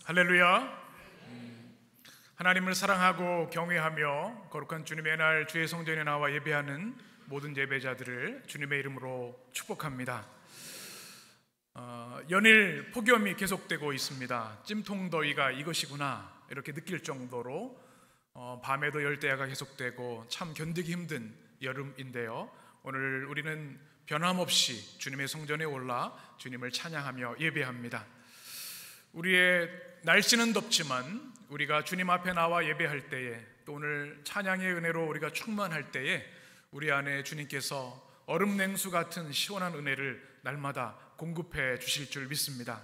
할렐루야. 하나님을 사랑하고 경외하며 거룩한 주님의 날 주의 성전에 나와 예배하는 모든 예배자들을 주님의 이름으로 축복합니다. 연일 폭염이 계속되고 있습니다. 찜통더위가 이것이구나 이렇게 느낄 정도로 밤에도 열대야가 계속되고 참 견디기 힘든 여름인데요, 오늘 우리는 변함없이 주님의 성전에 올라 주님을 찬양하며 예배합니다. 우리의 날씨는 덥지만 우리가 주님 앞에 나와 예배할 때에, 또 오늘 찬양의 은혜로 우리가 충만할 때에 우리 안에 주님께서 얼음 냉수 같은 시원한 은혜를 날마다 공급해 주실 줄 믿습니다.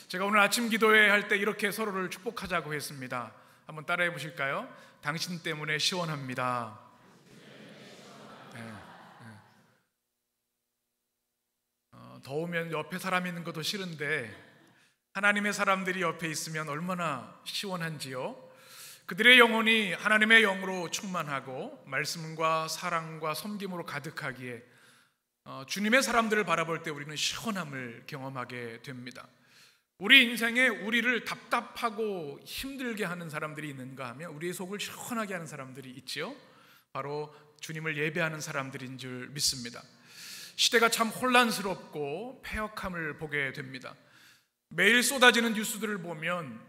제가 오늘 아침 기도회 할 때 이렇게 서로를 축복하자고 했습니다. 한번 따라해 보실까요? 당신 때문에 시원합니다. 더우면 옆에 사람 있는 것도 싫은데 하나님의 사람들이 옆에 있으면 얼마나 시원한지요. 그들의 영혼이 하나님의 영으로 충만하고 말씀과 사랑과 섬김으로 가득하기에 주님의 사람들을 바라볼 때 우리는 시원함을 경험하게 됩니다. 우리 인생에 우리를 답답하고 힘들게 하는 사람들이 있는가 하면 우리의 속을 시원하게 하는 사람들이 있지요. 바로 주님을 예배하는 사람들인 줄 믿습니다. 시대가 참 혼란스럽고 패역함을 보게 됩니다. 매일 쏟아지는 뉴스들을 보면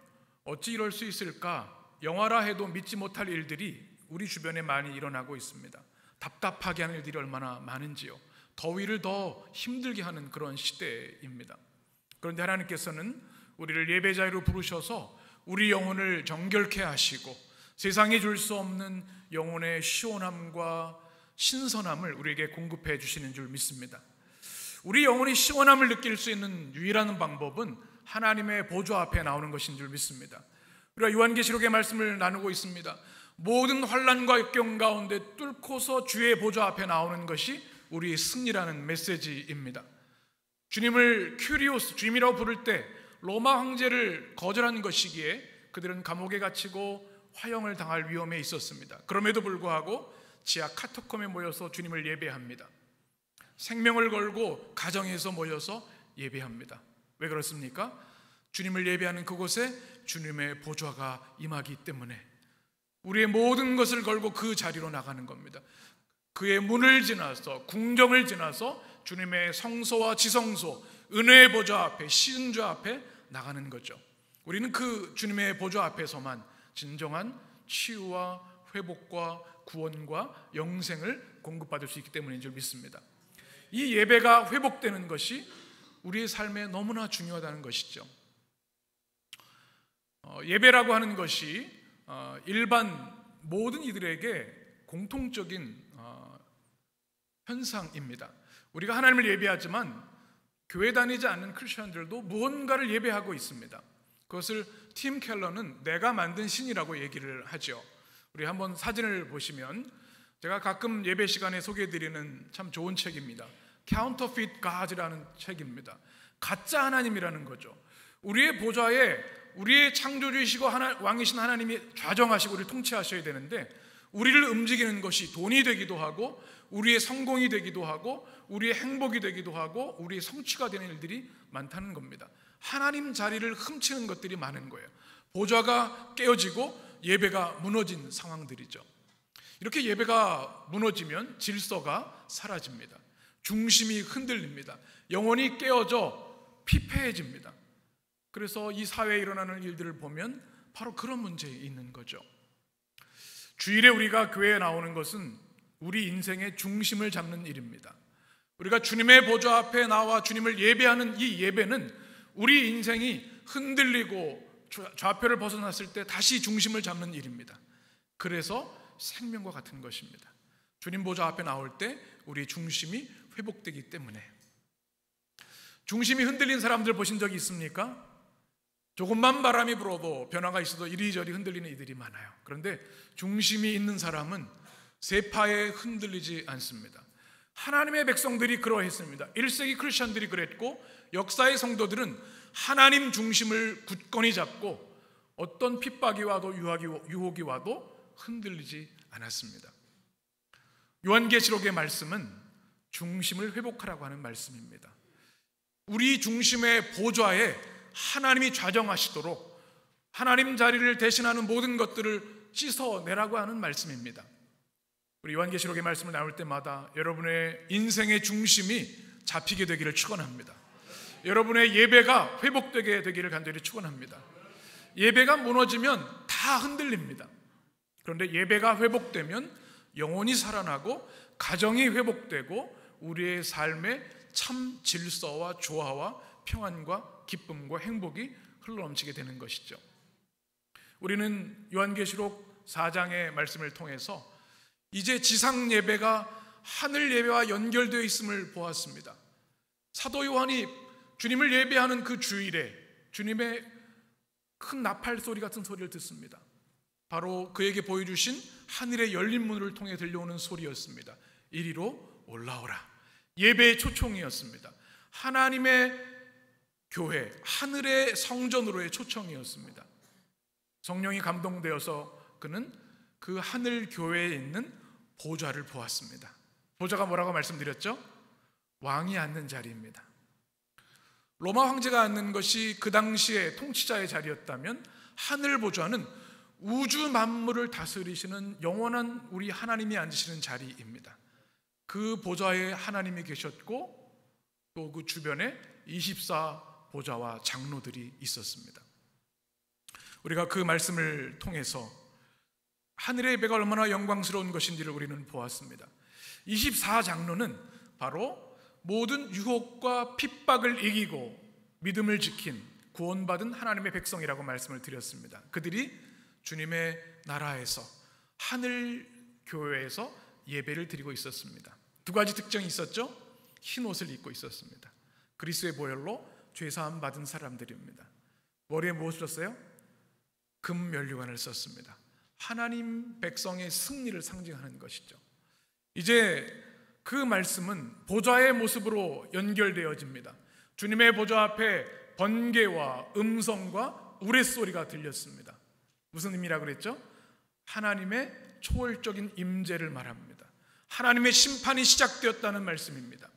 어찌 이럴 수 있을까? 영화라 해도 믿지 못할 일들이 우리 주변에 많이 일어나고 있습니다. 답답하게 하는 일들이 얼마나 많은지요. 더위를 더 힘들게 하는 그런 시대입니다. 그런데 하나님께서는 우리를 예배자로 부르셔서 우리 영혼을 정결케 하시고 세상이 줄 수 없는 영혼의 시원함과 신선함을 우리에게 공급해 주시는 줄 믿습니다. 우리 영혼이 시원함을 느낄 수 있는 유일한 방법은 하나님의 보좌 앞에 나오는 것인 줄 믿습니다. 우리가 요한계시록의 말씀을 나누고 있습니다. 모든 환난과 역경 가운데 뚫고서 주의 보좌 앞에 나오는 것이 우리의 승리라는 메시지입니다. 주님을 큐리오스, 주님이라고 부를 때 로마 황제를 거절한 것이기에 그들은 감옥에 갇히고 화형을 당할 위험에 있었습니다. 그럼에도 불구하고 지하 카타콤에 모여서 주님을 예배합니다. 생명을 걸고 가정에서 모여서 예배합니다. 왜 그렇습니까? 주님을 예배하는 그곳에 주님의 보좌가 임하기 때문에 우리의 모든 것을 걸고 그 자리로 나가는 겁니다. 그의 문을 지나서, 궁정을 지나서 주님의 성소와 지성소, 은혜의 보좌 앞에, 신주 앞에 나가는 거죠. 우리는 그 주님의 보좌 앞에서만 진정한 치유와 회복과 구원과 영생을 공급받을 수 있기 때문인 줄 믿습니다. 이 예배가 회복되는 것이 우리의 삶에 너무나 중요하다는 것이죠. 예배라고 하는 것이 일반 모든 이들에게 공통적인 현상입니다. 우리가 하나님을 예배하지만 교회 다니지 않는 크리스천들도 무언가를 예배하고 있습니다. 그것을 팀 켈러는 내가 만든 신이라고 얘기를 하죠. 우리 한번 사진을 보시면, 제가 가끔 예배 시간에 소개해드리는 참 좋은 책입니다. Counterfeit God이라는 책입니다. 가짜 하나님이라는 거죠. 우리의 보좌에 우리의 창조주이시고 왕이신 하나님이 좌정하시고 우리를 통치하셔야 되는데, 우리를 움직이는 것이 돈이 되기도 하고 우리의 성공이 되기도 하고 우리의 행복이 되기도 하고 우리의 성취가 되는 일들이 많다는 겁니다. 하나님 자리를 훔치는 것들이 많은 거예요. 보좌가 깨어지고 예배가 무너진 상황들이죠. 이렇게 예배가 무너지면 질서가 사라집니다. 중심이 흔들립니다. 영혼이 깨어져 피폐해집니다. 그래서 이 사회에 일어나는 일들을 보면 바로 그런 문제에 있는 거죠. 주일에 우리가 교회에 나오는 것은 우리 인생의 중심을 잡는 일입니다. 우리가 주님의 보좌 앞에 나와 주님을 예배하는 이 예배는 우리 인생이 흔들리고 좌표를 벗어났을 때 다시 중심을 잡는 일입니다. 그래서 생명과 같은 것입니다. 주님 보좌 앞에 나올 때 우리 중심이 회복되기 때문에. 중심이 흔들린 사람들 보신 적이 있습니까? 조금만 바람이 불어도 변화가 있어도 이리저리 흔들리는 이들이 많아요. 그런데 중심이 있는 사람은 세파에 흔들리지 않습니다. 하나님의 백성들이 그러했습니다. 1세기 크리스천들이 그랬고 역사의 성도들은 하나님 중심을 굳건히 잡고 어떤 핍박이 와도 유혹이 와도 흔들리지 않았습니다. 요한계시록의 말씀은 중심을 회복하라고 하는 말씀입니다. 우리 중심의 보좌에 하나님이 좌정하시도록 하나님 자리를 대신하는 모든 것들을 씻어내라고 하는 말씀입니다. 우리 요한계시록의 말씀을 나올 때마다 여러분의 인생의 중심이 잡히게 되기를 축원합니다. 여러분의 예배가 회복되게 되기를 간절히 축원합니다. 예배가 무너지면 다 흔들립니다. 그런데 예배가 회복되면 영혼이 살아나고 가정이 회복되고 우리의 삶에 참 질서와 조화와 평안과 기쁨과 행복이 흘러넘치게 되는 것이죠. 우리는 요한계시록 4장의 말씀을 통해서 이제 지상 예배가 하늘 예배와 연결되어 있음을 보았습니다. 사도 요한이 주님을 예배하는 그 주일에 주님의 큰 나팔 소리 같은 소리를 듣습니다. 바로 그에게 보여주신 하늘의 열린 문을 통해 들려오는 소리였습니다. 이리로 올라오라. 예배의 초청이었습니다. 하나님의 교회, 하늘의 성전으로의 초청이었습니다. 성령이 감동되어서 그는 그 하늘 교회에 있는 보좌를 보았습니다. 보좌가 뭐라고 말씀드렸죠? 왕이 앉는 자리입니다. 로마 황제가 앉는 것이 그 당시의 통치자의 자리였다면 하늘 보좌는 우주 만물을 다스리시는 영원한 우리 하나님이 앉으시는 자리입니다. 그 보좌에 하나님이 계셨고 또 그 주변에 24 보좌와 장로들이 있었습니다. 우리가 그 말씀을 통해서 하늘의 예배가 얼마나 영광스러운 것인지를 우리는 보았습니다. 24장로는 바로 모든 유혹과 핍박을 이기고 믿음을 지킨 구원받은 하나님의 백성이라고 말씀을 드렸습니다. 그들이 주님의 나라에서 하늘 교회에서 예배를 드리고 있었습니다. 두 가지 특징이 있었죠. 흰 옷을 입고 있었습니다. 그리스도의 보혈로 죄사함 받은 사람들입니다. 머리에 무엇을 썼어요? 금면류관을 썼습니다. 하나님 백성의 승리를 상징하는 것이죠. 이제 그 말씀은 보좌의 모습으로 연결되어집니다. 주님의 보좌 앞에 번개와 음성과 우레소리가 들렸습니다. 무슨 의미라고 그랬죠? 하나님의 초월적인 임재를 말합니다. 하나님의 심판이 시작되었다는 말씀입니다.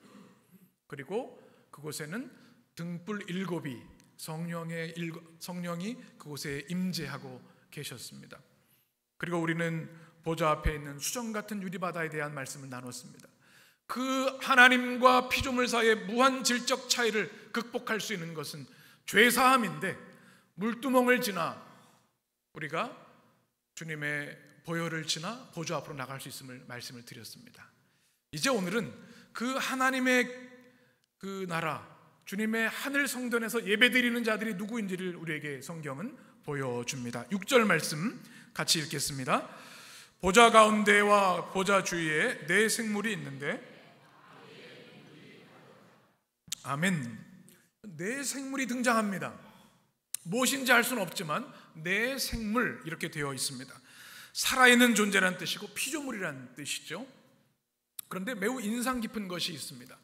그리고 그곳에는 등불 7이 성령이 그곳에 임재하고 계셨습니다. 그리고 우리는 보좌 앞에 있는 수정 같은 유리바다에 대한 말씀을 나눴습니다. 그 하나님과 피조물 사이의 무한 질적 차이를 극복할 수 있는 것은 죄사함인데 물두멍을 지나 우리가 주님의 보혈을 지나 보좌 앞으로 나갈 수 있음을 말씀을 드렸습니다. 이제 오늘은 그 하나님의 그 나라 주님의 하늘 성전에서 예배드리는 자들이 누구인지를 우리에게 성경은 보여줍니다. 6절 말씀 같이 읽겠습니다. 보좌 가운데와 보좌 주위에 네 생물이 있는데 아멘. 네 생물이 등장합니다. 무엇인지 알 수는 없지만 네 생물 이렇게 되어 있습니다. 살아있는 존재라는 뜻이고 피조물이라는 뜻이죠. 그런데 매우 인상 깊은 것이 있습니다.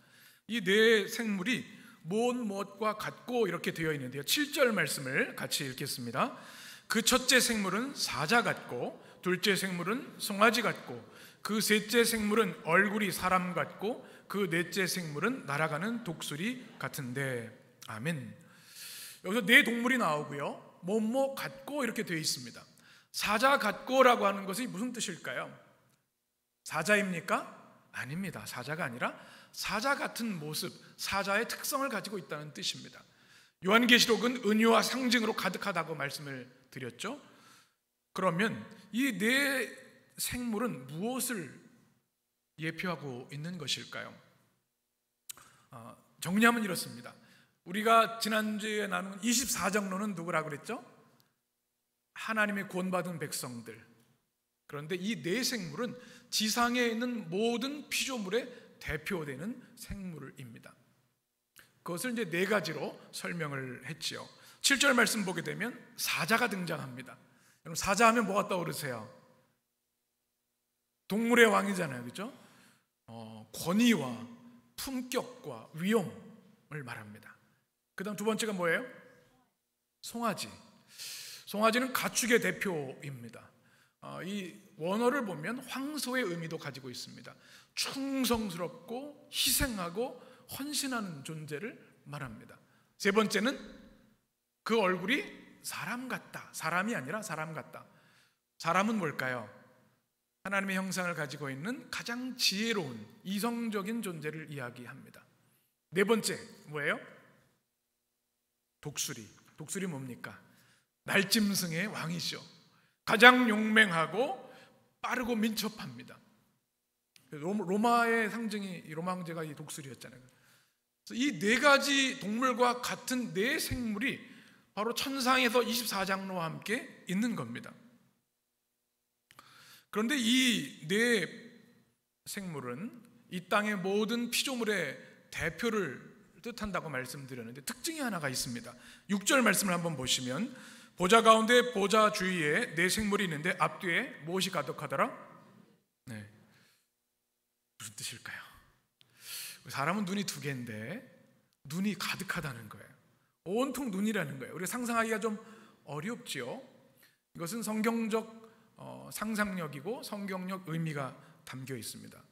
이 네 생물이 무엇과 같고 이렇게 되어 있는데요. 7절 말씀을 같이 읽겠습니다. 그 첫째 생물은 사자 같고 둘째 생물은 송아지 같고 그 셋째 생물은 얼굴이 사람 같고 그 넷째 생물은 날아가는 독수리 같은데 아멘. 여기서 네 동물이 나오고요. 뭐뭐 같고 이렇게 되어 있습니다. 사자 같고라고 하는 것이 무슨 뜻일까요? 사자입니까? 아닙니다. 사자가 아니라 사자 같은 모습, 사자의 특성을 가지고 있다는 뜻입니다. 요한계시록은 은유와 상징으로 가득하다고 말씀을 드렸죠. 그러면 이 네 생물은 무엇을 예표하고 있는 것일까요? 정리하면 이렇습니다. 우리가 지난주에 나눈 24장로는 누구라고 그랬죠? 하나님의 구원받은 백성들. 그런데 이 네 생물은 지상에 있는 모든 피조물의 대표되는 생물입니다. 그것을 이제 네 가지로 설명을 했지요. 7절 말씀 보게 되면 사자가 등장합니다. 여러분 사자 하면 뭐가 떠오르세요? 동물의 왕이잖아요, 그렇죠? 권위와 품격과 위엄을 말합니다. 그 다음 두 번째가 뭐예요? 송아지. 송아지는 가축의 대표입니다. 이 원어를 보면 황소의 의미도 가지고 있습니다. 충성스럽고 희생하고 헌신하는 존재를 말합니다. 세 번째는 그 얼굴이 사람 같다. 사람이 아니라 사람 같다. 사람은 뭘까요? 하나님의 형상을 가지고 있는 가장 지혜로운 이성적인 존재를 이야기합니다. 네 번째 뭐예요? 독수리. 독수리 뭡니까? 날짐승의 왕이죠. 가장 용맹하고 빠르고 민첩합니다. 로마의 상징이, 로마 황제가 이 독수리였잖아요. 이 네 가지 동물과 같은 네 생물이 바로 천상에서 24장로와 함께 있는 겁니다. 그런데 이 네 생물은 이 땅의 모든 피조물의 대표를 뜻한다고 말씀드렸는데 특징이 하나가 있습니다. 6절 말씀을 한번 보시면 보좌 가운데 보좌 주위에 네 생물이 있는데 앞뒤에 무엇이 가득하더라? 네. 무슨 뜻일까요? 사람은 눈이 두 개인데 눈이 가득하다는 거예요. 온통 눈이라는 거예요. 우리가 상상하기가 좀 어렵지요. 이것은 성경적 상상력이고 성경적 의미가 담겨 있습니다.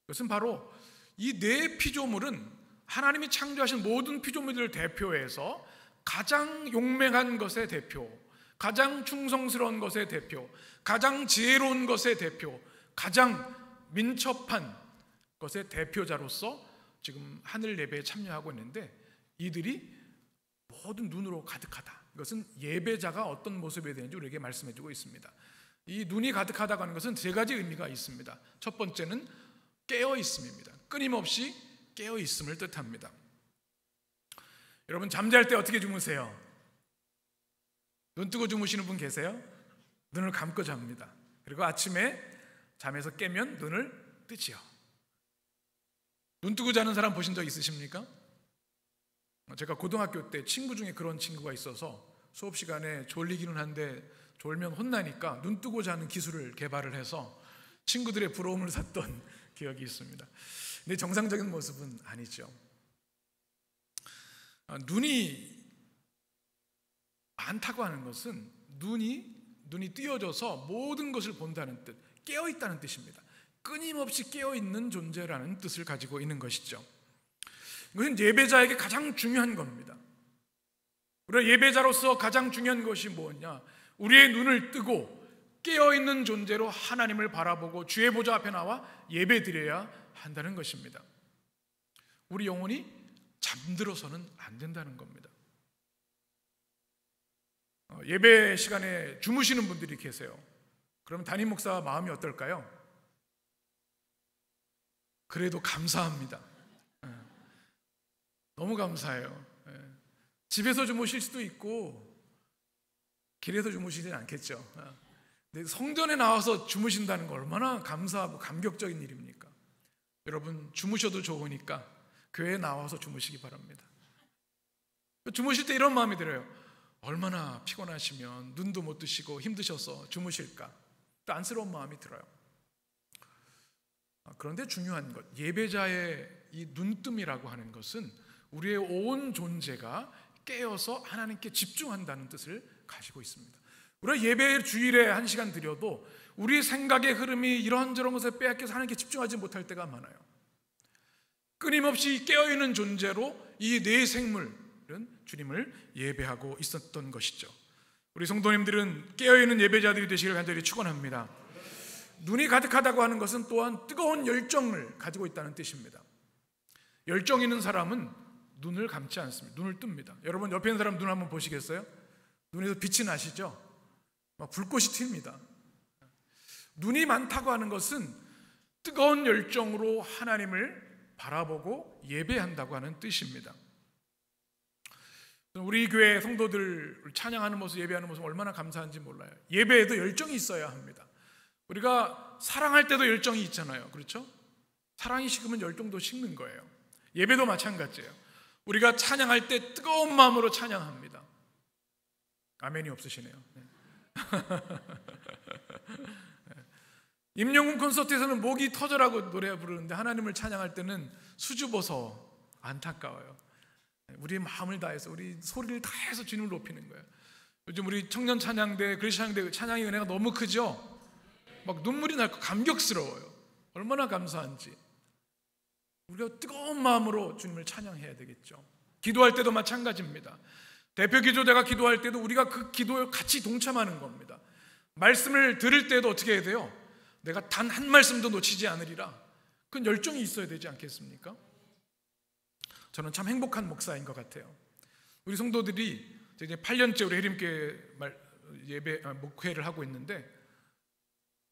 이것은 바로 이 네 피조물은 하나님이 창조하신 모든 피조물들을 대표해서 가장 용맹한 것의 대표, 가장 충성스러운 것의 대표, 가장 지혜로운 것의 대표, 가장 민첩한 것의 대표자로서 지금 하늘 예배에 참여하고 있는데 이들이 모든 눈으로 가득하다. 이것은 예배자가 어떤 모습이 되는지 우리에게 말씀해주고 있습니다. 이 눈이 가득하다고 하는 것은 세 가지 의미가 있습니다. 첫 번째는 깨어있음입니다. 끊임없이 깨어있음을 뜻합니다. 여러분 잠잘 때 어떻게 주무세요? 눈 뜨고 주무시는 분 계세요? 눈을 감고 잡니다. 그리고 아침에 잠에서 깨면 눈을 뜨지요. 눈 뜨고 자는 사람 보신 적 있으십니까? 제가 고등학교 때 친구 중에 그런 친구가 있어서 수업 시간에 졸리기는 한데 졸면 혼나니까 눈 뜨고 자는 기술을 개발을 해서 친구들의 부러움을 샀던 기억이 있습니다. 근데 정상적인 모습은 아니죠. 눈이 많다고 하는 것은 눈이 띄어져서 모든 것을 본다는 뜻, 깨어있다는 뜻입니다. 끊임없이 깨어있는 존재라는 뜻을 가지고 있는 것이죠. 이것은 예배자에게 가장 중요한 겁니다. 우리가 예배자로서 가장 중요한 것이 뭐냐? 우리의 눈을 뜨고 깨어있는 존재로 하나님을 바라보고 주의 보좌 앞에 나와 예배드려야 한다는 것입니다. 우리 영혼이 잠들어서는 안 된다는 겁니다. 예배 시간에 주무시는 분들이 계세요. 그럼 담임 목사 마음이 어떨까요? 그래도 감사합니다. 너무 감사해요. 집에서 주무실 수도 있고 길에서 주무시진 않겠죠. 근데 성전에 나와서 주무신다는 거 얼마나 감사하고 감격적인 일입니까? 여러분 주무셔도 좋으니까 교회에 나와서 주무시기 바랍니다. 주무실 때 이런 마음이 들어요. 얼마나 피곤하시면 눈도 못 뜨시고 힘드셔서 주무실까? 또 안쓰러운 마음이 들어요. 그런데 중요한 것, 예배자의 이 눈뜸이라고 하는 것은 우리의 온 존재가 깨어서 하나님께 집중한다는 뜻을 가지고 있습니다. 우리가 예배 주일에 1시간 드려도 우리 생각의 흐름이 이런저런 것에 빼앗겨서 하나님께 집중하지 못할 때가 많아요. 끊임없이 깨어있는 존재로 이 네 생물은 주님을 예배하고 있었던 것이죠. 우리 성도님들은 깨어있는 예배자들이 되시길 간절히 축원합니다. 눈이 가득하다고 하는 것은 또한 뜨거운 열정을 가지고 있다는 뜻입니다. 열정 있는 사람은 눈을 감지 않습니다. 눈을 뜹니다. 여러분 옆에 있는 사람 눈 한번 보시겠어요? 눈에서 빛이 나시죠? 막 불꽃이 튑니다. 눈이 많다고 하는 것은 뜨거운 열정으로 하나님을 바라보고 예배한다고 하는 뜻입니다. 우리 교회 성도들 찬양하는 모습, 예배하는 모습 얼마나 감사한지 몰라요. 예배에도 열정이 있어야 합니다. 우리가 사랑할 때도 열정이 있잖아요. 그렇죠? 사랑이 식으면 열정도 식는 거예요. 예배도 마찬가지예요. 우리가 찬양할 때 뜨거운 마음으로 찬양합니다. 아멘이 없으시네요. 임영웅 콘서트에서는 목이 터져라고 노래 부르는데 하나님을 찬양할 때는 수줍어서 안타까워요. 우리의 마음을 다해서 우리 소리를 다해서 주님을 높이는 거예요. 요즘 우리 청년 찬양대, 그리스 찬양대 찬양의 은혜가 너무 크죠? 막 눈물이 날고 감격스러워요. 얼마나 감사한지. 우리가 뜨거운 마음으로 주님을 찬양해야 되겠죠. 기도할 때도 마찬가지입니다. 대표 기도자가 기도할 때도 우리가 그 기도에 같이 동참하는 겁니다. 말씀을 들을 때도 어떻게 해야 돼요? 내가 단 한 말씀도 놓치지 않으리라. 그건 열정이 있어야 되지 않겠습니까? 저는 참 행복한 목사인 것 같아요. 우리 성도들이 이제 8년째 우리 해림교회 목회를 하고 있는데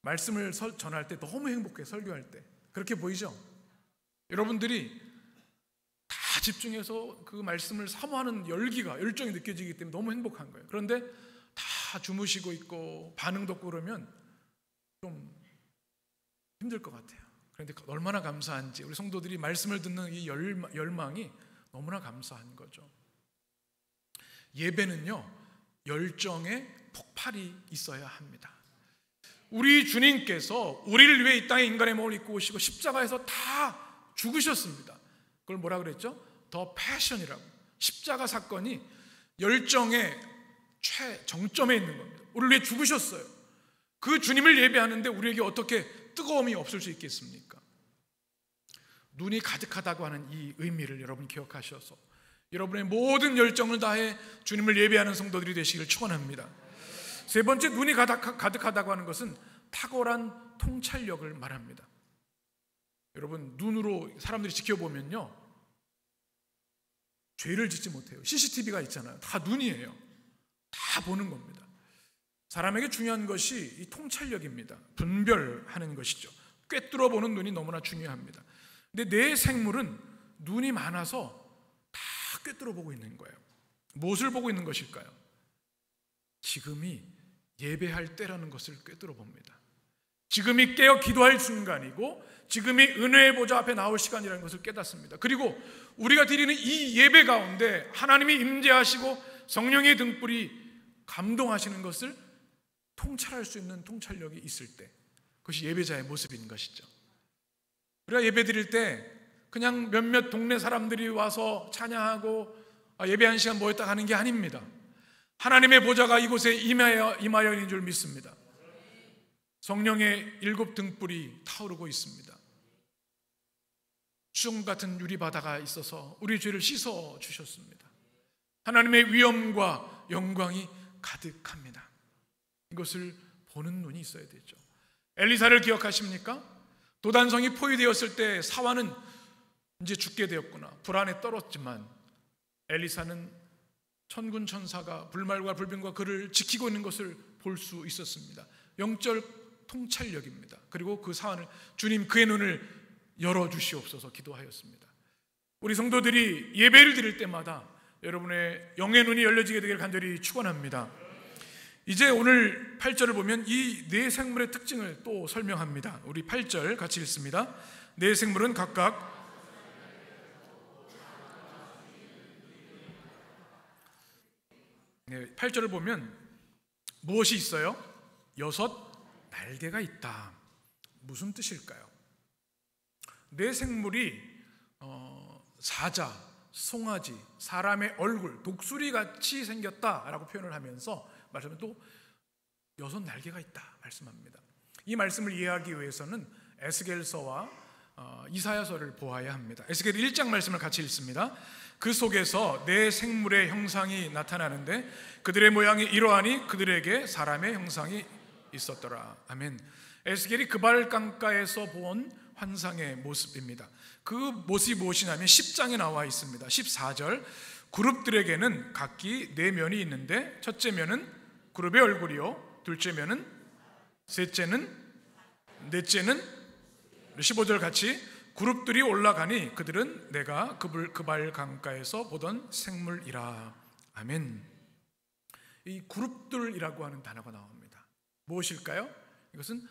말씀을 전할 때 너무 행복해. 설교할 때 그렇게 보이죠? 여러분들이 다 집중해서 그 말씀을 사모하는 열정이 느껴지기 때문에 너무 행복한 거예요. 그런데 다 주무시고 있고 반응도 없고 그러면 좀 힘들 것 같아요. 그런데 얼마나 감사한지 우리 성도들이 말씀을 듣는 이 열망이 너무나 감사한 거죠. 예배는요, 열정의 폭발이 있어야 합니다. 우리 주님께서 우리를 위해 이 땅에 인간의 몸을 입고 오시고 십자가에서 다 죽으셨습니다. 그걸 뭐라 그랬죠? 더 패션이라고. 십자가 사건이 열정의 최정점에 있는 겁니다. 우리를 위해 죽으셨어요. 그 주님을 예배하는데 우리에게 어떻게 뜨거움이 없을 수 있겠습니까? 눈이 가득하다고 하는 이 의미를 여러분 기억하셔서 여러분의 모든 열정을 다해 주님을 예배하는 성도들이 되시길 축원합니다. 세 번째, 눈이 가득하다고 하는 것은 탁월한 통찰력을 말합니다. 여러분, 눈으로 사람들이 지켜보면요, 죄를 짓지 못해요. CCTV가 있잖아요. 다 눈이에요. 다 보는 겁니다. 사람에게 중요한 것이 이 통찰력입니다. 분별하는 것이죠. 꿰뚫어 보는 눈이 너무나 중요합니다. 근데 내 생물은 눈이 많아서 다 꿰뚫어 보고 있는 거예요. 무엇을 보고 있는 것일까요? 지금이 예배할 때라는 것을 꿰뚫어 봅니다. 지금이 깨어 기도할 순간이고 지금이 은혜의 보좌 앞에 나올 시간이라는 것을 깨닫습니다. 그리고 우리가 드리는 이 예배 가운데 하나님이 임재하시고 성령의 등불이 감동하시는 것을 통찰할 수 있는 통찰력이 있을 때, 그것이 예배자의 모습인 것이죠. 우리가 예배 드릴 때 그냥 몇몇 동네 사람들이 와서 찬양하고 예배 한 시간 모였다 가는 게 아닙니다. 하나님의 보좌가 이곳에 임하여 있는 줄 믿습니다. 성령의 7 등불이 타오르고 있습니다. 수정 같은 유리바다가 있어서 우리 죄를 씻어 주셨습니다. 하나님의 위엄과 영광이 가득합니다. 이것을 보는 눈이 있어야 되죠. 엘리사를 기억하십니까? 도단성이 포위되었을 때 사환은 이제 죽게 되었구나, 불안에 떨었지만 엘리사는 천군 천사가 불말과 불병과 그를 지키고 있는 것을 볼 수 있었습니다. 영적 통찰력입니다. 그리고 그 사환을 주님 그의 눈을 열어주시옵소서 기도하였습니다. 우리 성도들이 예배를 드릴 때마다 여러분의 영의 눈이 열려지게 되기를 간절히 축원합니다. 이제 오늘 8절을 보면 이 네 생물의 특징을 또 설명합니다. 우리 8절 같이 읽습니다. 네 생물은 각각 8절을 보면 무엇이 있어요? 6 날개가 있다. 무슨 뜻일까요? 네 생물이 사자, 송아지, 사람의 얼굴, 독수리같이 생겼다라고 표현을 하면서 말하면 또 6 날개가 있다 말씀합니다. 이 말씀을 이해하기 위해서는 에스겔서와 이사야서를 보아야 합니다. 에스겔 1장 말씀을 같이 읽습니다. 그 속에서 네 생물의 형상이 나타나는데 그들의 모양이 이러하니 그들에게 사람의 형상이 있었더라. 아멘. 에스겔이 그발 강가에서 본 환상의 모습입니다. 그 모습이 무엇이냐면 10장에 나와 있습니다. 14절, 그룹들에게는 각기 4면이 있는데 첫째 면은 그룹의 얼굴이요, 둘째 면은, 셋째는, 넷째는, 15절 같이 그룹들이 올라가니 그들은 내가 그발 강가에서 보던 생물이라. 아멘. 이 그룹들이라고 하는 단어가 나옵니다. 무엇일까요? 이것은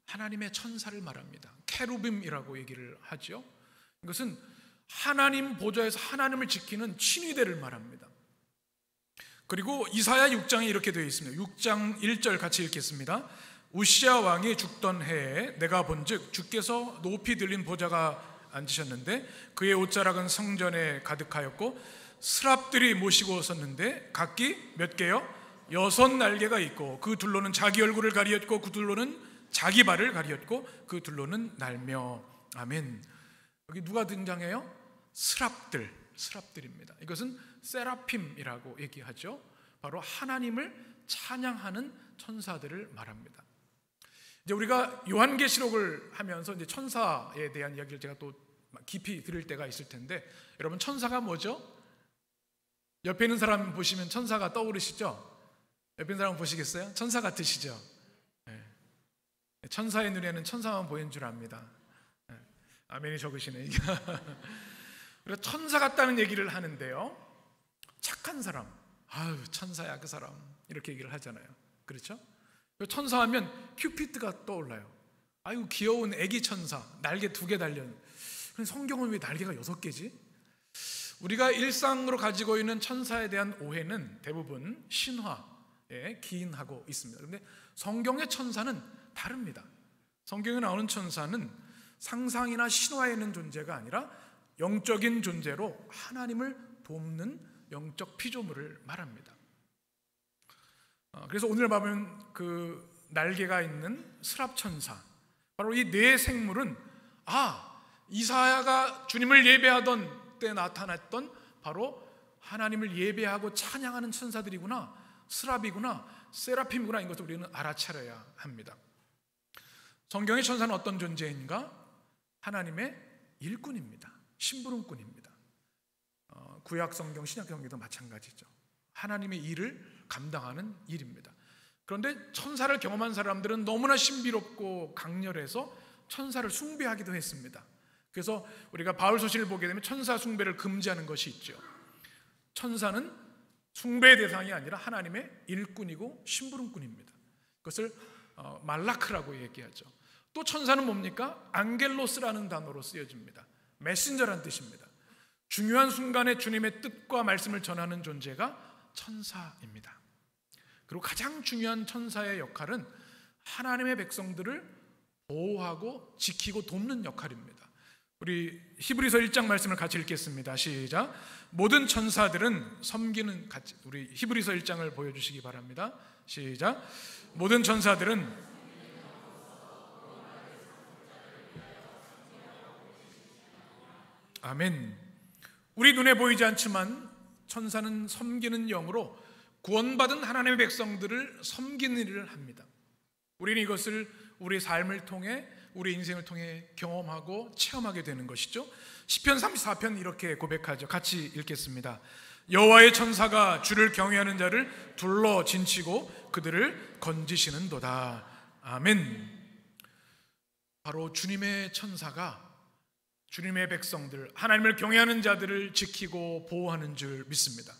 하나님의 천사를 말합니다. 케루빔이라고 얘기를 하죠. 이것은 하나님 보좌에서 하나님을 지키는 친위대를 말합니다. 그리고 이사야 6장에 이렇게 되어 있습니다. 6장 1절 같이 읽겠습니다. 우시야 왕이 죽던 해에 내가 본즉 주께서 높이 들린 보좌가 앉으셨는데 그의 옷자락은 성전에 가득하였고 스랍들이 모시고 섰는데 각기 몇 개요? 6 날개가 있고 그 둘로는 자기 얼굴을 가리었고 그 둘로는 자기 발을 가리었고 그 둘로는 날며. 아멘. 여기 누가 등장해요? 스랍들, 스랍들입니다. 이것은 세라핌이라고 얘기하죠. 바로 하나님을 찬양하는 천사들을 말합니다. 이제 우리가 요한계시록을 하면서 이제 천사에 대한 이야기를 제가 또 깊이 들을 때가 있을 텐데, 여러분 천사가 뭐죠? 옆에 있는 사람 보시면 천사가 떠오르시죠? 옆에 있는 사람 보시겠어요? 천사 같으시죠? 네. 천사의 눈에는 천사만 보이는 줄 압니다. 네. 아멘이 적으시네. 우리가 천사 같다는 얘기를 하는데요, 착한 사람, 아유 천사야 그 사람, 이렇게 얘기를 하잖아요. 그렇죠? 천사하면 큐피드가 떠올라요. 아유 귀여운 애기 천사, 날개 2개 달린. 성경은 왜 날개가 6개지? 우리가 일상으로 가지고 있는 천사에 대한 오해는 대부분 신화에 기인하고 있습니다. 그런데 성경의 천사는 다릅니다. 성경에 나오는 천사는 상상이나 신화에 있는 존재가 아니라 영적인 존재로 하나님을 돕는 영적 피조물을 말합니다. 그래서 오늘 보면 그 날개가 있는 스랍천사, 바로 이 네 생물은 이사야가 주님을 예배하던 때 나타났던 바로 하나님을 예배하고 찬양하는 천사들이구나, 스랍이구나, 세라핌이구나, 이것을 우리는 알아차려야 합니다. 성경의 천사는 어떤 존재인가? 하나님의 일꾼입니다. 심부름꾼입니다. 구약 성경, 신약 성경도 마찬가지죠. 하나님의 일을 감당하는 일입니다. 그런데 천사를 경험한 사람들은 너무나 신비롭고 강렬해서 천사를 숭배하기도 했습니다. 그래서 우리가 바울서신을 보게 되면 천사 숭배를 금지하는 것이 있죠. 천사는 숭배의 대상이 아니라 하나님의 일꾼이고 심부름꾼입니다. 그것을 말라크라고 얘기하죠. 또 천사는 뭡니까? 앙겔로스라는 단어로 쓰여집니다. 메신저라는 뜻입니다. 중요한 순간에 주님의 뜻과 말씀을 전하는 존재가 천사입니다. 그리고 가장 중요한 천사의 역할은 하나님의 백성들을 보호하고 지키고 돕는 역할입니다. 우리 히브리서 1장 말씀을 같이 읽겠습니다. 시작. 모든 천사들은 섬기는, 우리 히브리서 1장을 보여주시기 바랍니다. 시작. 모든 천사들은 아멘. 우리 눈에 보이지 않지만 천사는 섬기는 영으로 구원받은 하나님의 백성들을 섬기는 일을 합니다. 우리는 이것을 우리 삶을 통해, 우리 인생을 통해 경험하고 체험하게 되는 것이죠. 시편 34편 이렇게 고백하죠. 같이 읽겠습니다. 여호와의 천사가 주를 경외하는 자를 둘러 진치고 그들을 건지시는도다. 아멘. 바로 주님의 천사가 주님의 백성들, 하나님을 경외하는 자들을 지키고 보호하는 줄 믿습니다.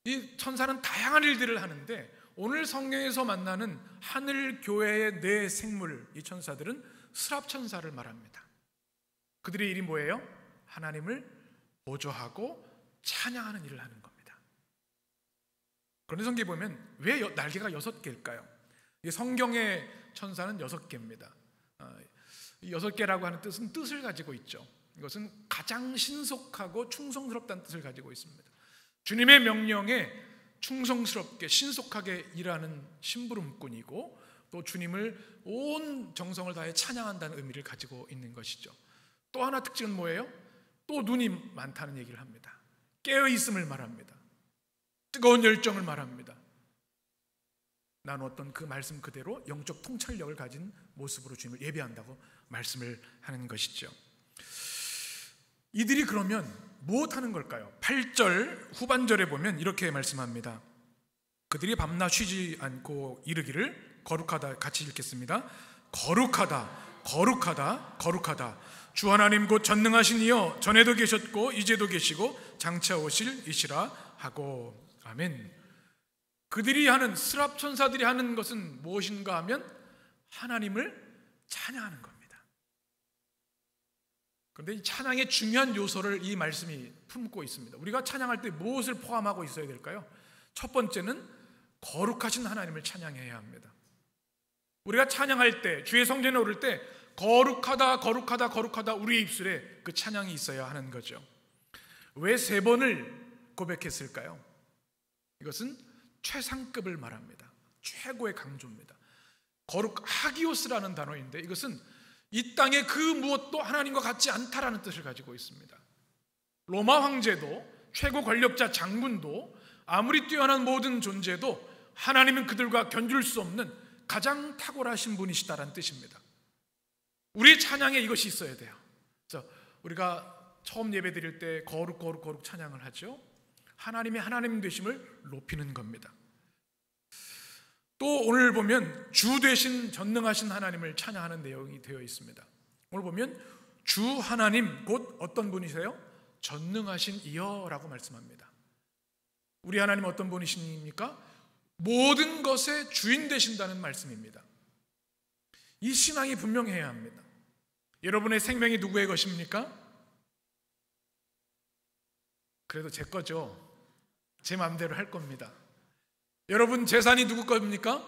이 천사는 다양한 일들을 하는데, 오늘 성경에서 만나는 하늘 교회의 네 생물, 이 천사들은 스랍천사를 말합니다. 그들의 일이 뭐예요? 하나님을 보조하고 찬양하는 일을 하는 겁니다. 그런데 성경에 보면 왜 날개가 6개일까요? 성경의 천사는 6개입니다. 6개라고 하는 뜻은 뜻을 가지고 있죠. 이것은 가장 신속하고 충성스럽다는 뜻을 가지고 있습니다. 주님의 명령에 충성스럽게 신속하게 일하는 심부름꾼이고, 또 주님을 온 정성을 다해 찬양한다는 의미를 가지고 있는 것이죠. 또 하나 특징은 뭐예요? 또 눈이 많다는 얘기를 합니다. 깨어있음을 말합니다. 뜨거운 열정을 말합니다. 나누었던 그 말씀 그대로 영적 통찰력을 가진 모습으로 주님을 예배한다고 말씀을 하는 것이죠. 이들이 그러면 무엇하는 걸까요? 8절 후반절에 보면 이렇게 말씀합니다. 그들이 밤낮 쉬지 않고 이르기를 거룩하다. 같이 읽겠습니다. 거룩하다, 거룩하다, 거룩하다. 주 하나님 곧 전능하신 이여, 전에도 계셨고 이제도 계시고 장차 오실 이시라 하고. 아멘. 그들이 하는, 스랍 천사들이 하는 것은 무엇인가 하면 하나님을 찬양하는 겁니다. 그런데 이 찬양의 중요한 요소를 이 말씀이 품고 있습니다. 우리가 찬양할 때 무엇을 포함하고 있어야 될까요? 첫 번째는 거룩하신 하나님을 찬양해야 합니다. 우리가 찬양할 때, 주의 성전에 오를 때 거룩하다, 거룩하다, 거룩하다, 우리의 입술에 그 찬양이 있어야 하는 거죠. 왜 3번을 고백했을까요? 이것은 최상급을 말합니다. 최고의 강조입니다. 거룩, 하기오스라는 단어인데, 이것은 이 땅의 그 무엇도 하나님과 같지 않다라는 뜻을 가지고 있습니다. 로마 황제도, 최고 권력자 장군도, 아무리 뛰어난 모든 존재도 하나님은 그들과 견줄 수 없는 가장 탁월하신 분이시다라는 뜻입니다. 우리의 찬양에 이것이 있어야 돼요. 그래서 우리가 처음 예배 드릴 때 거룩 거룩 거룩 찬양을 하죠. 하나님의 하나님 되심을 높이는 겁니다. 또 오늘 보면 주 되신 전능하신 하나님을 찬양하는 내용이 되어 있습니다. 오늘 보면 주 하나님 곧 어떤 분이세요? 전능하신 이여라고 말씀합니다. 우리 하나님 어떤 분이십니까? 모든 것의 주인 되신다는 말씀입니다. 이 신앙이 분명해야 합니다. 여러분의 생명이 누구의 것입니까? 그래도 제 거죠. 제 마음대로 할 겁니다. 여러분 재산이 누구 겁니까?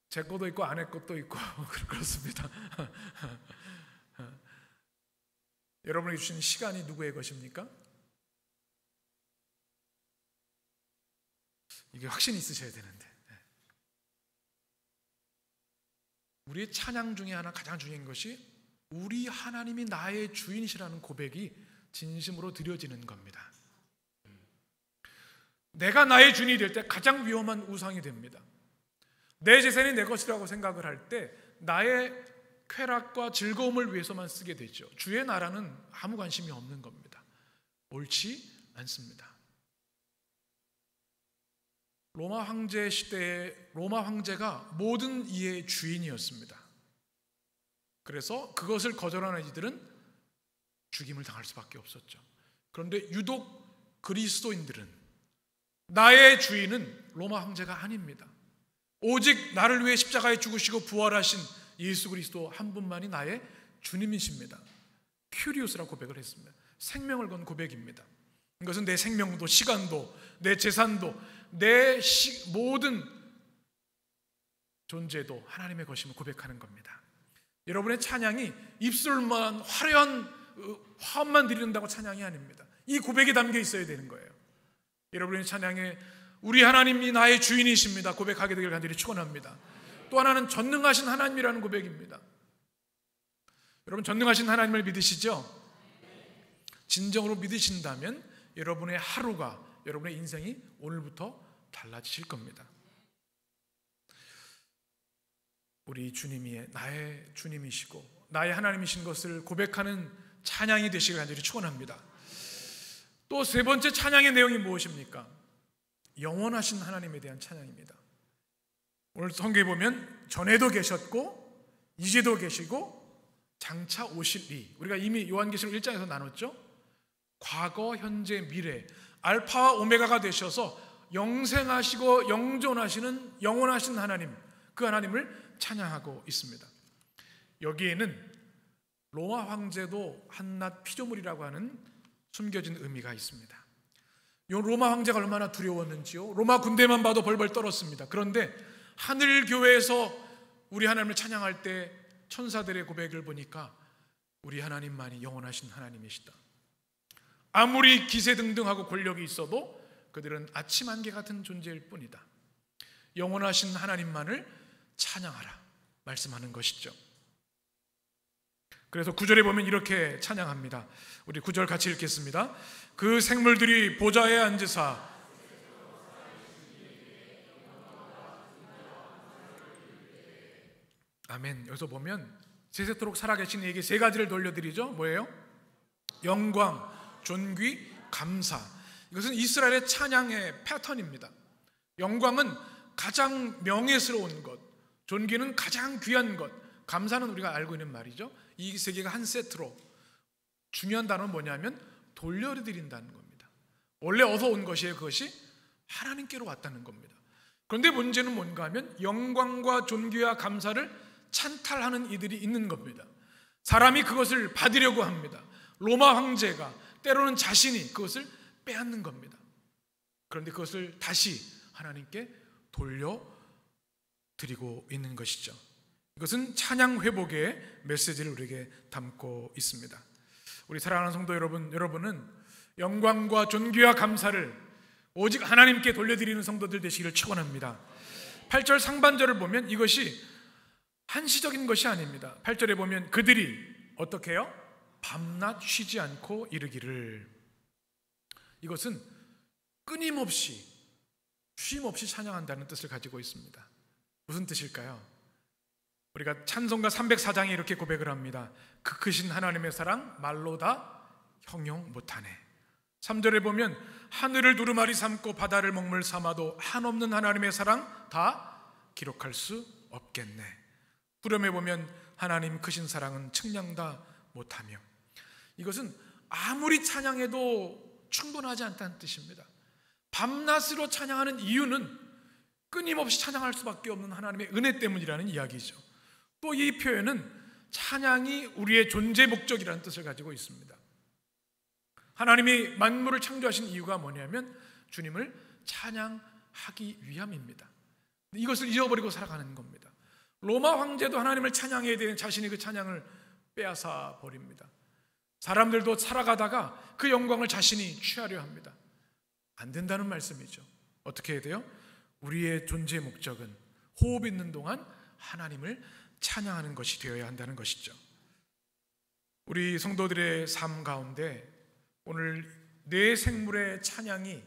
제 것도 있고 아내 것도 있고 그렇습니다. 여러분에게 주신 시간이 누구의 것입니까? 이게 확신이 있으셔야 되는데, 우리의 찬양 중에 하나 가장 중요한 것이 우리 하나님이 나의 주인이시라는 고백이 진심으로 드려지는 겁니다. 내가 나의 주인이 될 때 가장 위험한 우상이 됩니다. 내 재산이 내 것이라고 생각을 할 때 나의 쾌락과 즐거움을 위해서만 쓰게 되죠. 주의 나라는 아무 관심이 없는 겁니다. 옳지 않습니다. 로마 황제 시대에 로마 황제가 모든 이의 주인이었습니다. 그래서 그것을 거절하는 이들은 죽임을 당할 수밖에 없었죠. 그런데 유독 그리스도인들은 나의 주인은 로마 황제가 아닙니다. 오직 나를 위해 십자가에 죽으시고 부활하신 예수 그리스도 한 분만이 나의 주님이십니다. 큐리오스라고 고백을 했습니다. 생명을 건 고백입니다. 이것은 내 생명도 시간도 내 재산도 내 모든 존재도 하나님의 것임을 고백하는 겁니다. 여러분의 찬양이 입술만 화려한 화음만 드린다고 찬양이 아닙니다. 이 고백이 담겨 있어야 되는 거예요. 여러분의 찬양에 우리 하나님이 나의 주인이십니다 고백하게 되길 간절히 축원합니다. 또 하나는 전능하신 하나님이라는 고백입니다. 여러분 전능하신 하나님을 믿으시죠? 진정으로 믿으신다면 여러분의 하루가 여러분의 인생이 오늘부터 달라지실 겁니다. 우리 주님이 나의 주님이시고 나의 하나님이신 것을 고백하는 찬양이 되시길 간절히 축원합니다. 또 세 번째 찬양의 내용이 무엇입니까? 영원하신 하나님에 대한 찬양입니다. 오늘 성경에 보면 전에도 계셨고 이제도 계시고 장차 오실 이, 우리가 이미 요한계시록 1장에서 나눴죠. 과거, 현재, 미래 알파와 오메가가 되셔서 영생하시고 영존하시는 영원하신 하나님, 그 하나님을 찬양하고 있습니다. 여기에는 로마 황제도 한낱 피조물이라고 하는 숨겨진 의미가 있습니다. 이 로마 황제가 얼마나 두려웠는지요. 로마 군대만 봐도 벌벌 떨었습니다. 그런데 하늘 교회에서 우리 하나님을 찬양할 때 천사들의 고백을 보니까 우리 하나님만이 영원하신 하나님이시다. 아무리 기세등등하고 권력이 있어도 그들은 아침 안개 같은 존재일 뿐이다. 영원하신 하나님만을 찬양하라 말씀하는 것이죠. 그래서 9절에 보면 이렇게 찬양합니다. 우리 9절 같이 읽겠습니다. 그 생물들이 보좌에 앉으사 아멘. 여기서 보면 세세토록 살아계신 이에게 세 가지를 돌려드리죠. 뭐예요? 영광, 존귀, 감사. 이것은 이스라엘의 찬양의 패턴입니다. 영광은 가장 명예스러운 것, 존귀는 가장 귀한 것, 감사는 우리가 알고 있는 말이죠. 이 세 개가 한 세트로 중요한 단어는 뭐냐면 돌려드린다는 겁니다. 원래 어디서 온 것이에요? 그것이 하나님께로 왔다는 겁니다. 그런데 문제는 뭔가 하면 영광과 존귀와 감사를 찬탈하는 이들이 있는 겁니다. 사람이 그것을 받으려고 합니다. 로마 황제가 때로는 자신이 그것을 빼앗는 겁니다. 그런데 그것을 다시 하나님께 돌려드리고 있는 것이죠. 이것은 찬양 회복의 메시지를 우리에게 담고 있습니다. 우리 사랑하는 성도 여러분, 여러분은 영광과 존귀와 감사를 오직 하나님께 돌려드리는 성도들 되시기를 축원합니다. 8절 상반절을 보면 이것이 한시적인 것이 아닙니다. 8절에 보면 그들이 어떻게 해요? 밤낮 쉬지 않고 이르기를. 이것은 끊임없이 쉼없이 찬양한다는 뜻을 가지고 있습니다. 무슨 뜻일까요? 우리가 찬송가 304장에 이렇게 고백을 합니다. 그 크신 하나님의 사랑 말로 다 형용 못하네. 3절에 보면 하늘을 두루마리 삼고 바다를 먹물 삼아도 한없는 하나님의 사랑 다 기록할 수 없겠네. 후렴에 보면 하나님 크신 사랑은 측량 다 못하며. 이것은 아무리 찬양해도 충분하지 않다는 뜻입니다. 밤낮으로 찬양하는 이유는 끊임없이 찬양할 수밖에 없는 하나님의 은혜 때문이라는 이야기죠. 또 이 표현은 찬양이 우리의 존재 목적이라는 뜻을 가지고 있습니다. 하나님이 만물을 창조하신 이유가 뭐냐면 주님을 찬양하기 위함입니다. 이것을 잊어버리고 살아가는 겁니다. 로마 황제도 하나님을 찬양해야 되는 자신이 그 찬양을 빼앗아 버립니다. 사람들도 살아가다가 그 영광을 자신이 취하려 합니다. 안 된다는 말씀이죠. 어떻게 해야 돼요? 우리의 존재 목적은 호흡 있는 동안 하나님을 찬양하는 것이 되어야 한다는 것이죠. 우리 성도들의 삶 가운데 오늘 내 생물의 찬양이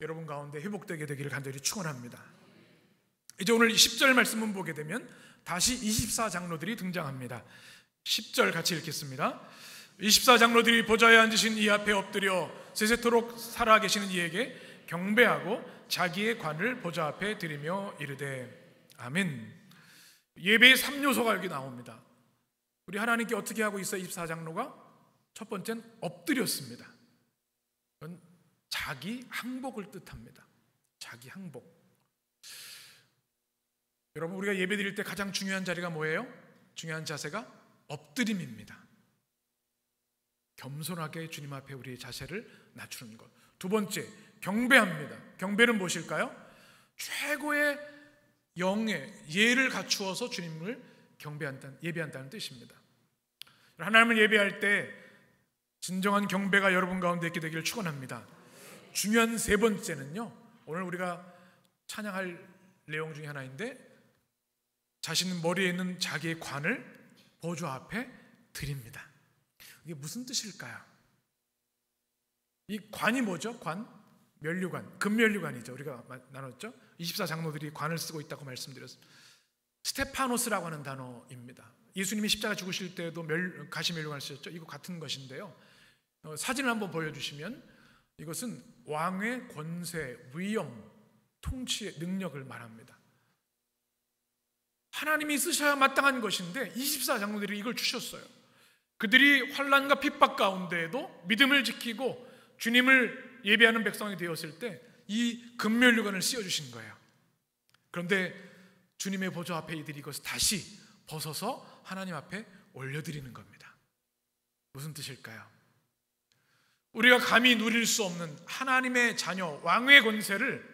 여러분 가운데 회복되게 되기를 간절히 축원합니다. 이제 오늘 10절 말씀을 보게 되면 다시 24장로들이 등장합니다. 10절 같이 읽겠습니다. 24장로들이 보좌에 앉으신 이 앞에 엎드려 세세토록 살아계시는 이에게 경배하고 자기의 관을 보좌 앞에 드리며 이르되 아멘. 예배의 3요소가 여기 나옵니다. 우리 하나님께 어떻게 하고 있어요? 24장로가 첫 번째는 엎드렸습니다. 그건 자기 항복을 뜻합니다. 자기 항복. 여러분, 우리가 예배 드릴 때 가장 중요한 자리가 뭐예요? 중요한 자세가 엎드림입니다. 겸손하게 주님 앞에 우리의 자세를 낮추는 것. 두 번째, 경배합니다. 경배는 무엇일까요? 최고의 영의 예를 갖추어서 주님을 예배한다는 뜻입니다. 하나님을 예배할 때 진정한 경배가 여러분 가운데 있게 되기를 축원합니다. 중요한 세 번째는요, 오늘 우리가 찬양할 내용 중에 하나인데 자신 머리에 있는 자기의 관을 보좌 앞에 드립니다. 이게 무슨 뜻일까요? 이 관이 뭐죠? 관? 면류관, 금면류관이죠. 우리가 나눴죠? 24장로들이 관을 쓰고 있다고 말씀드렸습니다. 스테파노스라고 하는 단어입니다. 예수님이 십자가 죽으실 때도 가시면류관을 쓰셨죠. 이거 같은 것인데요, 사진을 한번 보여주시면 이것은 왕의 권세, 위엄, 통치의 능력을 말합니다. 하나님이 쓰셔야 마땅한 것인데 24장로들이 이걸 주셨어요. 그들이 환난과 핍박 가운데에도 믿음을 지키고 주님을 예배하는 백성이 되었을 때 이 금면류관을 씌워주신 거예요. 그런데 주님의 보좌 앞에 이들이 이것을 다시 벗어서 하나님 앞에 올려드리는 겁니다. 무슨 뜻일까요? 우리가 감히 누릴 수 없는 하나님의 자녀, 왕의 권세를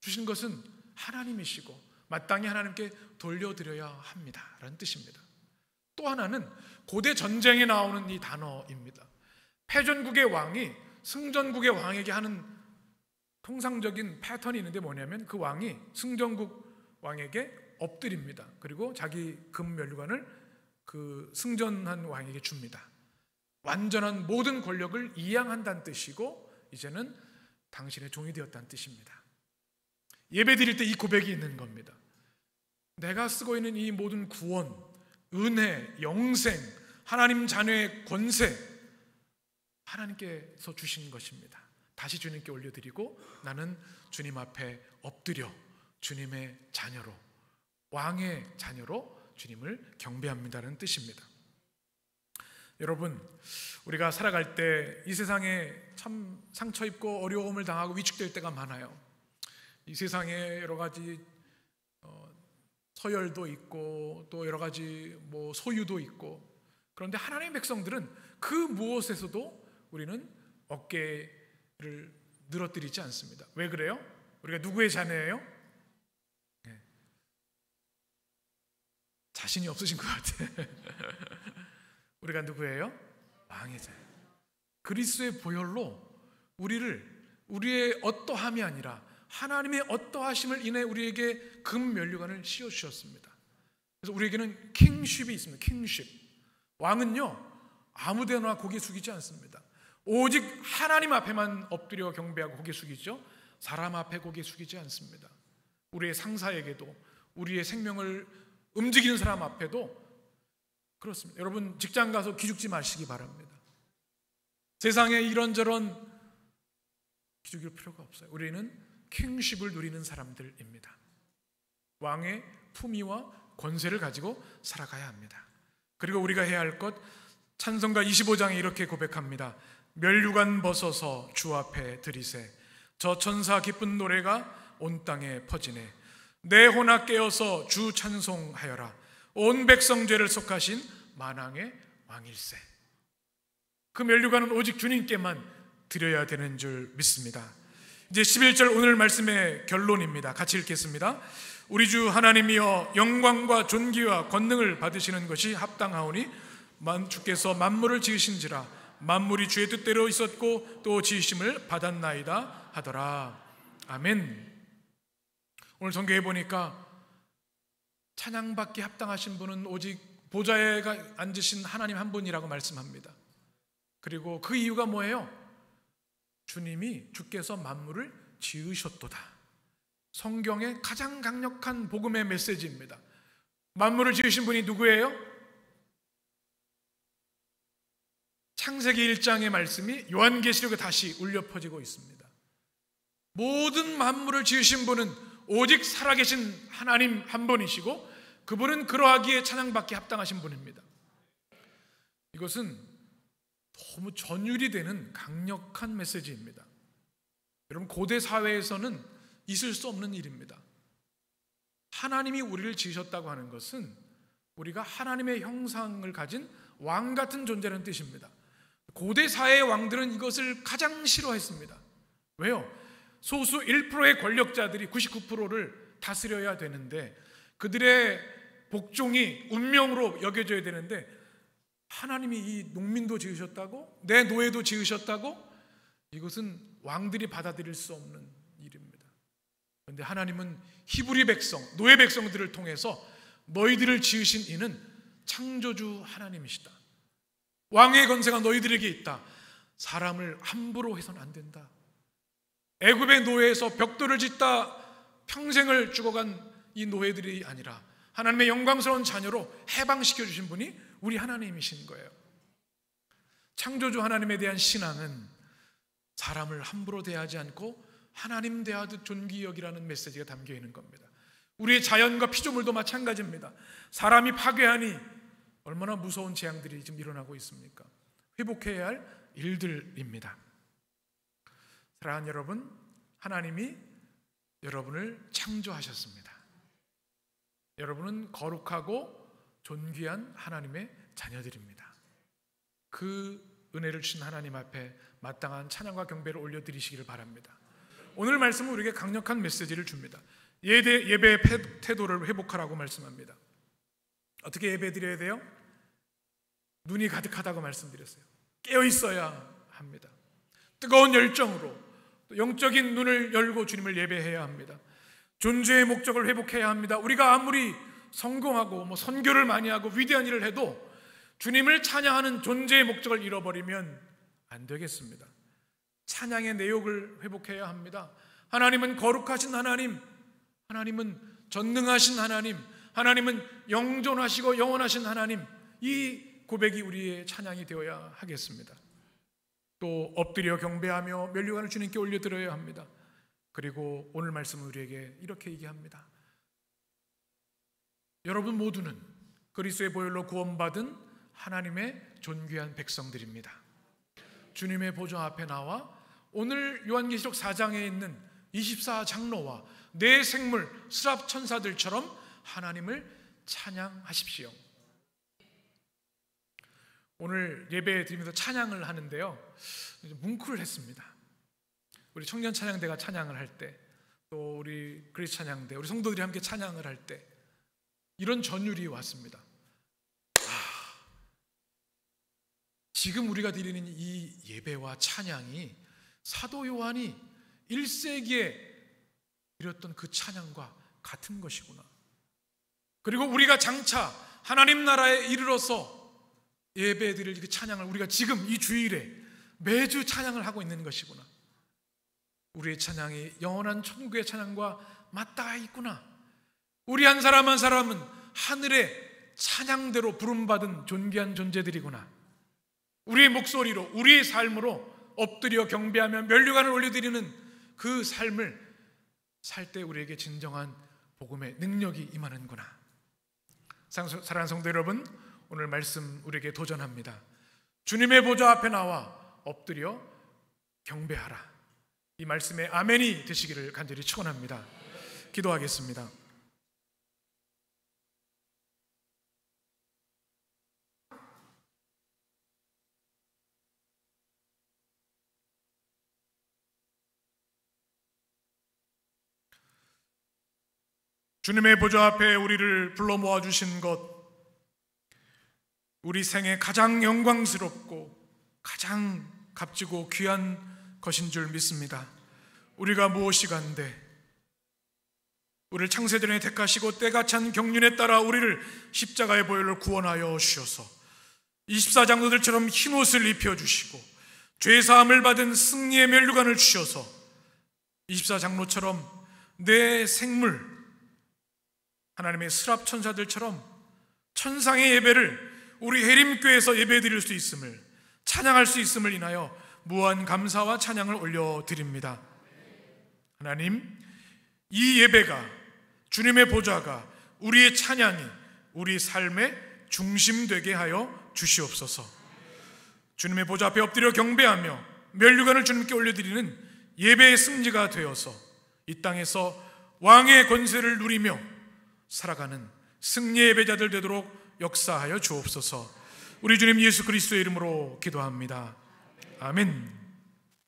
주신 것은 하나님이시고 마땅히 하나님께 돌려드려야 합니다 라는 뜻입니다. 또 하나는 고대 전쟁에 나오는 이 단어입니다. 패전국의 왕이 승전국의 왕에게 하는 통상적인 패턴이 있는데 뭐냐면 그 왕이 승전국 왕에게 엎드립니다. 그리고 자기 금면류관을 그 승전한 왕에게 줍니다. 완전한 모든 권력을 이양한다는 뜻이고 이제는 당신의 종이 되었다는 뜻입니다. 예배 드릴 때 이 고백이 있는 겁니다. 내가 쓰고 있는 이 모든 구원, 은혜, 영생, 하나님 자녀의 권세 하나님께서 주신 것입니다. 다시 주님께 올려드리고 나는 주님 앞에 엎드려 주님의 자녀로, 왕의 자녀로 주님을 경배합니다라는 뜻입니다. 여러분, 우리가 살아갈 때 이 세상에 참 상처 입고 어려움을 당하고 위축될 때가 많아요. 이 세상에 여러 가지 서열도 있고 또 여러 가지 소유도 있고, 그런데 하나님의 백성들은 그 무엇에서도 우리는 어깨를 늘어뜨리지 않습니다. 왜 그래요? 우리가 누구의 자녀예요? 네. 자신이 없으신 것 같아요. 우리가 누구예요? 왕의 자녀. 그리스도의 보혈로 우리의 어떠함이 아니라 하나님의 어떠하심을 인해 우리에게 금면류관을 씌워주셨습니다. 그래서 우리에게는 킹쉽이 있습니다. 킹쉽. 왕은요 아무데나 고개 숙이지 않습니다. 오직 하나님 앞에만 엎드려 경배하고 고개 숙이죠. 사람 앞에 고개 숙이지 않습니다. 우리의 상사에게도, 우리의 생명을 움직이는 사람 앞에도 그렇습니다. 여러분 직장 가서 기죽지 마시기 바랍니다. 세상에 이런저런 기죽일 필요가 없어요. 우리는 킹쉽을 누리는 사람들입니다. 왕의 품위와 권세를 가지고 살아가야 합니다. 그리고 우리가 해야 할 것, 찬송가 25장에 이렇게 고백합니다. 면류관 벗어서 주 앞에 들이세, 저 천사 기쁜 노래가 온 땅에 퍼지네. 내 혼아 깨어서 주 찬송하여라. 온 백성 죄를 속하신 만왕의 왕일세. 그 면류관은 오직 주님께만 드려야 되는 줄 믿습니다. 이제 11절 오늘 말씀의 결론입니다. 같이 읽겠습니다. 우리 주 하나님이여 영광과 존귀와 권능을 받으시는 것이 합당하오니 주께서 만물을 지으신지라 만물이 주의 뜻대로 있었고 또 지으심을 받았나이다 하더라. 아멘. 오늘 성경에 보니까 찬양받기 합당하신 분은 오직 보좌에 앉으신 하나님 한 분이라고 말씀합니다. 그리고 그 이유가 뭐예요? 주께서 만물을 지으셨도다. 성경의 가장 강력한 복음의 메시지입니다. 만물을 지으신 분이 누구예요? 창세기 1장의 말씀이 요한계시록에 다시 울려 퍼지고 있습니다. 모든 만물을 지으신 분은 오직 살아계신 하나님 한 분이시고 그분은 그러하기에 찬양받기 합당하신 분입니다. 이것은 너무 전율이 되는 강력한 메시지입니다. 여러분 고대 사회에서는 있을 수 없는 일입니다. 하나님이 우리를 지으셨다고 하는 것은 우리가 하나님의 형상을 가진 왕 같은 존재라는 뜻입니다. 고대 사회의 왕들은 이것을 가장 싫어했습니다. 왜요? 소수 1%의 권력자들이 99%를 다스려야 되는데 그들의 복종이 운명으로 여겨져야 되는데 하나님이 이 농민도 지으셨다고? 내 노예도 지으셨다고? 이것은 왕들이 받아들일 수 없는 일입니다. 그런데 하나님은 히브리 백성, 노예 백성들을 통해서 너희들을 지으신 이는 창조주 하나님이시다. 왕의 권세가 너희들에게 있다. 사람을 함부로 해서는 안 된다. 애굽의 노예에서 벽돌을 짓다 평생을 죽어간 이 노예들이 아니라 하나님의 영광스러운 자녀로 해방시켜 주신 분이 우리 하나님이신 거예요. 창조주 하나님에 대한 신앙은 사람을 함부로 대하지 않고 하나님 대하듯 존귀 여기라는 메시지가 담겨 있는 겁니다. 우리의 자연과 피조물도 마찬가지입니다. 사람이 파괴하니 얼마나 무서운 재앙들이 지금 일어나고 있습니까? 회복해야 할 일들입니다. 사랑하는 여러분, 하나님이 여러분을 창조하셨습니다. 여러분은 거룩하고 존귀한 하나님의 자녀들입니다. 그 은혜를 주신 하나님 앞에 마땅한 찬양과 경배를 올려드리시기를 바랍니다. 오늘 말씀은 우리에게 강력한 메시지를 줍니다. 예배의 태도를 회복하라고 말씀합니다. 어떻게 예배 드려야 돼요? 눈이 가득하다고 말씀드렸어요. 깨어 있어야 합니다. 뜨거운 열정으로 영적인 눈을 열고 주님을 예배해야 합니다. 존재의 목적을 회복해야 합니다. 우리가 아무리 성공하고 선교를 많이 하고 위대한 일을 해도 주님을 찬양하는 존재의 목적을 잃어버리면 안 되겠습니다. 찬양의 내용을 회복해야 합니다. 하나님은 거룩하신 하나님, 하나님은 전능하신 하나님, 하나님은 영존하시고 영원하신 하나님, 이 고백이 우리의 찬양이 되어야 하겠습니다. 또 엎드려 경배하며 면류관을 주님께 올려드려야 합니다. 그리고 오늘 말씀은 우리에게 이렇게 얘기합니다. 여러분 모두는 그리스도의 보혈로 구원받은 하나님의 존귀한 백성들입니다. 주님의 보좌 앞에 나와 오늘 요한계시록 4장에 있는 24장로와 내 생물 스랍 천사들처럼 하나님을 찬양하십시오. 오늘 예배 드리면서 찬양을 하는데요, 뭉클을 했습니다. 우리 청년 찬양대가 찬양을 할 때, 또 우리 그리스 찬양대, 우리 성도들이 함께 찬양을 할 때 이런 전율이 왔습니다. 지금 우리가 드리는 이 예배와 찬양이 사도 요한이 1세기에 드렸던 그 찬양과 같은 것이구나. 그리고 우리가 장차 하나님 나라에 이르러서 예배드릴 그 찬양을 우리가 지금 이 주일에 매주 찬양을 하고 있는 것이구나. 우리의 찬양이 영원한 천국의 찬양과 맞닿아 있구나. 우리 한 사람 한 사람은 하늘의 찬양대로 부름받은 존귀한 존재들이구나. 우리의 목소리로, 우리의 삶으로 엎드려 경배하며 면류관을 올려드리는 그 삶을 살 때 우리에게 진정한 복음의 능력이 임하는구나. 사랑하는 성도 여러분, 오늘 말씀 우리에게 도전합니다. 주님의 보좌 앞에 나와 엎드려 경배하라. 이 말씀에 아멘이 되시기를 간절히 축원합니다. 기도하겠습니다. 주님의 보좌 앞에 우리를 불러 모아주신 것, 우리 생에 가장 영광스럽고 가장 값지고 귀한 것인 줄 믿습니다. 우리가 무엇이간데 우리를 창세전에 택하시고 때가 찬 경륜에 따라 우리를 십자가의 보혈로 구원하여 주셔서 24장로들처럼 흰옷을 입혀주시고 죄사함을 받은 승리의 면류관을 주셔서 24장로처럼 내 생물 하나님의 스랍천사들처럼 천상의 예배를 우리 해림교회에서 예배드릴 수 있음을, 찬양할 수 있음을 인하여 무한 감사와 찬양을 올려드립니다. 하나님, 이 예배가, 주님의 보좌가 우리의 찬양이 우리 삶의 중심되게 하여 주시옵소서. 주님의 보좌 앞에 엎드려 경배하며 면류관을 주님께 올려드리는 예배의 승리가 되어서 이 땅에서 왕의 권세를 누리며 살아가는 승리의 예배자들 되도록 역사하여 주옵소서. 우리 주님 예수 그리스도의 이름으로 기도합니다. 아멘.